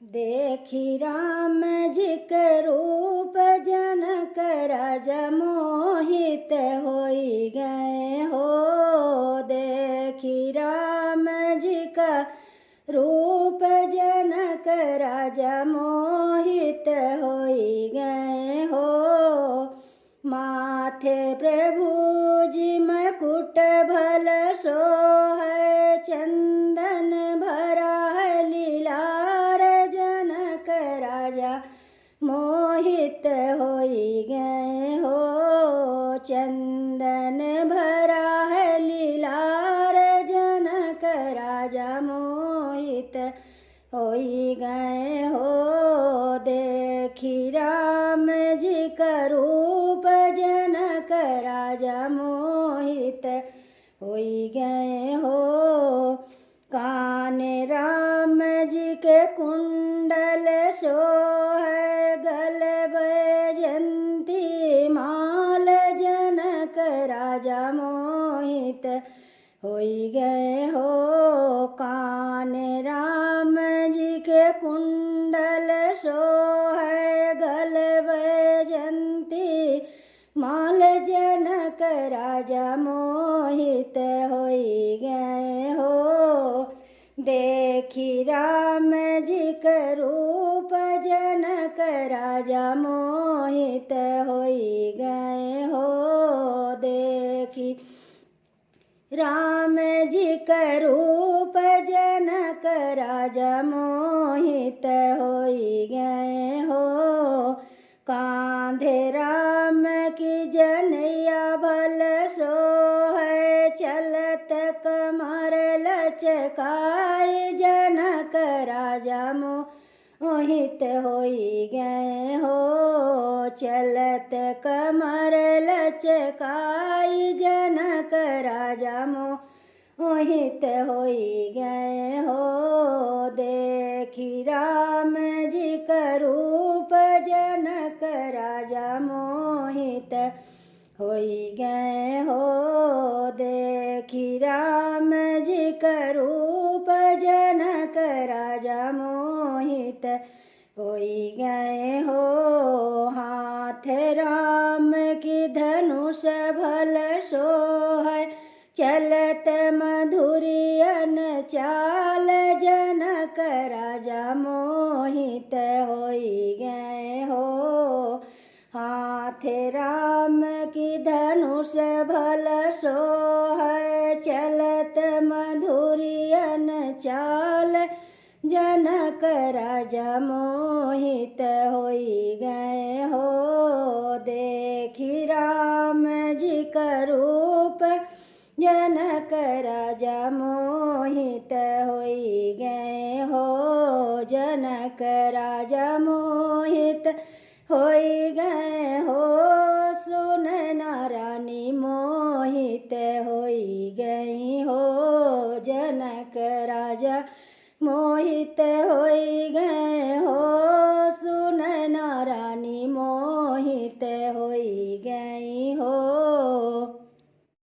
देखी राम जी के रूप जनक राजा मोहित होई गए हो। देखी राम जी का रूप जनक राजा मोहित होई गए हो। माथे प्रभु जी मुकुट भल सोहै चंदन भरा है लीलार जनक राजा मोहित होई गए हो। चंदन भरा है लीलार जनक राजा मोहित होई गए हो। देखी राम जी का रूप जनक राजा मोहित होई गए हो। कान राम जी के कुंडल सोहै गल बैजंती माल जनक राजा मोहित होई गए हो। कान राम जी के कुंडल सोहै गल बैजंती माल जनक राजा मोहित होई गए हो। देखी राम जी का रूप जनक राजा मोहित होई गए हो। देखी राम जी का रूप जनक राजा मोहित होई गए हो। कांधे राम की जनैया भल सोहै चलत कमर लचकाई जनक राजा मोहित होई गए हो। चलत कमर लचकाई जनक राजा मोहित होई गए हो। देखी राम जी का रूप जनक राजा मोहित होई गए हो। देखी राम जी का रूप जनक राजा मोहित होई गए हो। हाथ राम की धनुष भल सोहै चलत मधुरियन चाल जनक राजा मोहित होई गए हो। हाथ राम की धनुष भल सोहै चलत मधुरियन चाल जनक राजा मोहित होई गए हो। देखी राम जी का रूप जनक राजा मोहित होई गए हो। जनक राजा मोहित होई गए हो। सुनैना रानी मोहित होई गई हो। जनक राजा मोहित होई गए हो। सुनैना रानी मोहित होई गई हो।